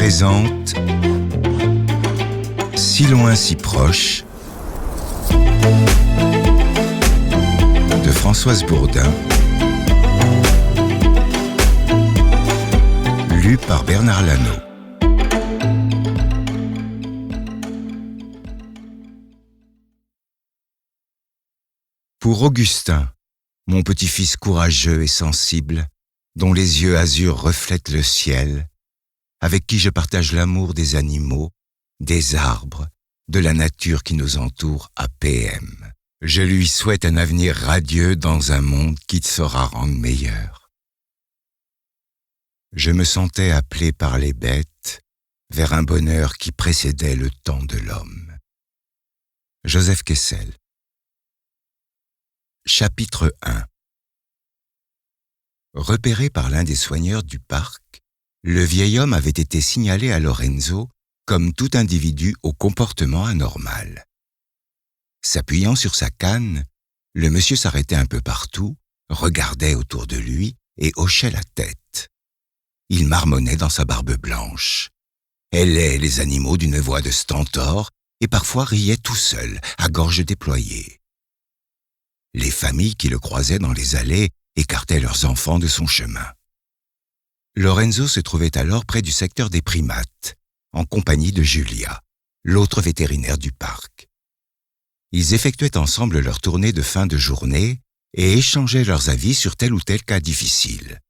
présente Si loin, si proche de Françoise Bourdin, lu par Bernard Lano. Pour Augustin, mon petit-fils courageux et sensible, dont les yeux azur reflètent le ciel, avec qui je partage l'amour des animaux, des arbres, de la nature qui nous entoure à PM. Je lui souhaite un avenir radieux dans un monde qu'il saura rendre meilleur. Je me sentais appelé par les bêtes vers un bonheur qui précédait le temps de l'homme. Joseph Kessel. Chapitre 1. Repéré par l'un des soigneurs du parc, le vieil homme avait été signalé à Lorenzo comme tout individu au comportement anormal. S'appuyant sur sa canne, le monsieur s'arrêtait un peu partout, regardait autour de lui et hochait la tête. Il marmonnait dans sa barbe blanche, hélait les animaux d'une voix de stentor et parfois riait tout seul, à gorge déployée. Les familles qui le croisaient dans les allées écartaient leurs enfants de son chemin. Lorenzo se trouvait alors près du secteur des primates, en compagnie de Julia, l'autre vétérinaire du parc. Ils effectuaient ensemble leur tournée de fin de journée et échangeaient leurs avis sur tel ou tel cas difficile.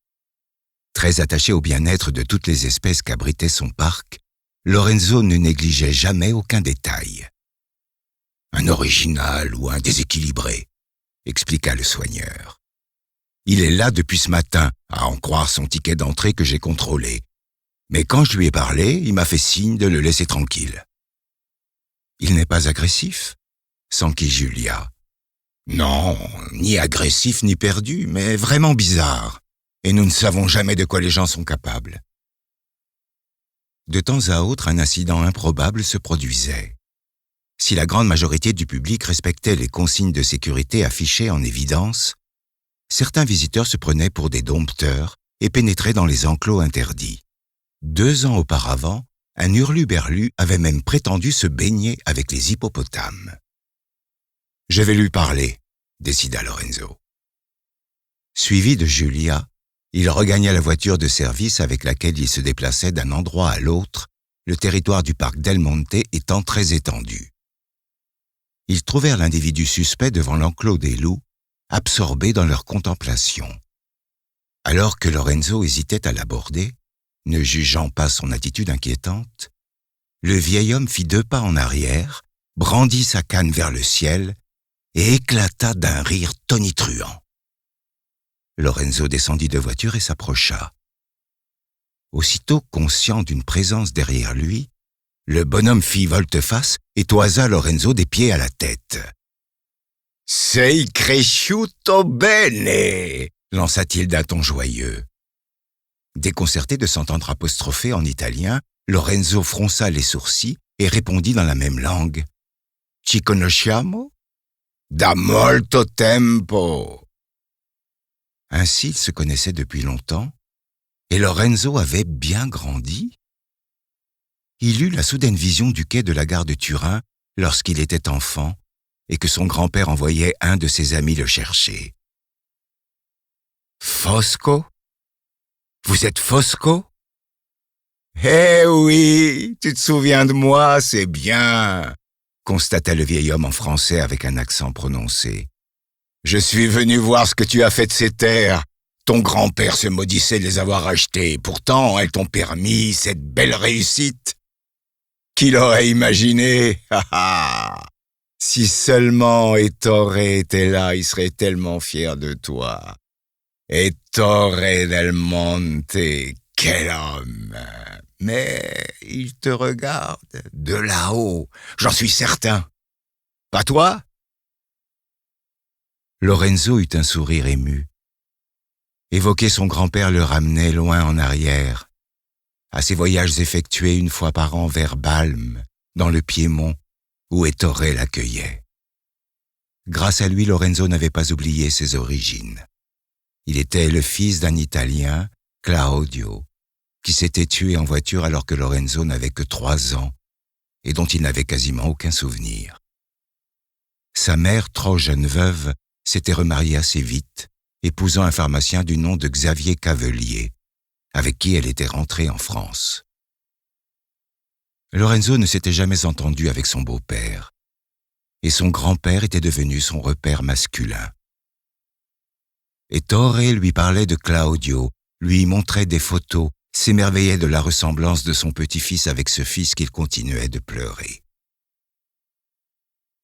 Très attaché au bien-être de toutes les espèces qu'abritait son parc, Lorenzo ne négligeait jamais aucun détail. « Un original ou un déséquilibré », expliqua le soigneur. « Il est là depuis ce matin, à en croire son ticket d'entrée que j'ai contrôlé. Mais quand je lui ai parlé, il m'a fait signe de le laisser tranquille. »« Il n'est pas agressif ?» s'enquit Julia. « Non, ni agressif ni perdu, mais vraiment bizarre. Et nous ne savons jamais de quoi les gens sont capables. » De temps à autre, un incident improbable se produisait. Si la grande majorité du public respectait les consignes de sécurité affichées en évidence, certains visiteurs se prenaient pour des dompteurs et pénétraient dans les enclos interdits. 2 ans auparavant, un hurluberlu avait même prétendu se baigner avec les hippopotames. « Je vais lui parler », décida Lorenzo. Suivi de Julia, il regagna la voiture de service avec laquelle il se déplaçait d'un endroit à l'autre, le territoire du parc Del Monte étant très étendu. Ils trouvèrent l'individu suspect devant l'enclos des loups, absorbé dans leur contemplation. Alors que Lorenzo hésitait à l'aborder, ne jugeant pas son attitude inquiétante, le vieil homme fit 2 pas en arrière, brandit sa canne vers le ciel et éclata d'un rire tonitruant. Lorenzo descendit de voiture et s'approcha. Aussitôt conscient d'une présence derrière lui, le bonhomme fit volte-face et toisa Lorenzo des pieds à la tête. « Sei cresciuto bene !» lança-t-il d'un ton joyeux. Déconcerté de s'entendre apostropher en italien, Lorenzo fronça les sourcils et répondit dans la même langue. « Ci conosciamo? Da molto tempo !» Ainsi, ils se connaissaient depuis longtemps, et Lorenzo avait bien grandi. Il eut la soudaine vision du quai de la gare de Turin lorsqu'il était enfant et que son grand-père envoyait un de ses amis le chercher. « Fosco ? Vous êtes Fosco ? » ?»« Eh oui, tu te souviens de moi, c'est bien !» constata le vieil homme en français avec un accent prononcé. « Je suis venu voir ce que tu as fait de ces terres. Ton grand-père se maudissait de les avoir achetées. Pourtant, elles t'ont permis cette belle réussite. Qui l'aurait imaginé? Si seulement Ettore était là, il serait tellement fier de toi. Ettore del Monte, quel homme! Mais il te regarde de là-haut, j'en suis certain. Pas toi? » Lorenzo eut un sourire ému. Évoquer son grand-père le ramenait loin en arrière, à ses voyages effectués 1 fois par an vers Balme, dans le Piémont, où Ettore l'accueillait. Grâce à lui, Lorenzo n'avait pas oublié ses origines. Il était le fils d'un Italien, Claudio, qui s'était tué en voiture alors que Lorenzo n'avait que 3 ans et dont il n'avait quasiment aucun souvenir. Sa mère, trop jeune veuve, s'était remariée assez vite, épousant un pharmacien du nom de Xavier Cavelier, avec qui elle était rentrée en France. Lorenzo ne s'était jamais entendu avec son beau-père, et son grand-père était devenu son repère masculin. Ettore lui parlait de Claudio, lui montrait des photos, s'émerveillait de la ressemblance de son petit-fils avec ce fils qu'il continuait de pleurer.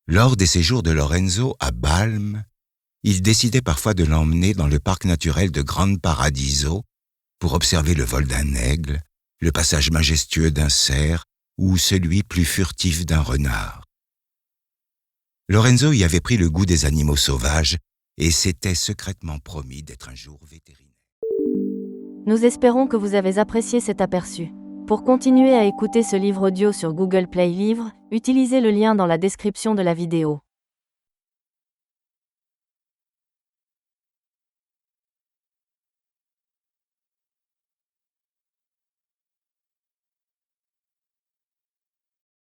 Lors des séjours de Lorenzo à Balme, il décidait parfois de l'emmener dans le parc naturel de Gran Paradiso pour observer le vol d'un aigle, le passage majestueux d'un cerf ou celui plus furtif d'un renard. Lorenzo y avait pris le goût des animaux sauvages et s'était secrètement promis d'être un jour vétérinaire. Nous espérons que vous avez apprécié cet aperçu. Pour continuer à écouter ce livre audio sur Google Play Livres, utilisez le lien dans la description de la vidéo.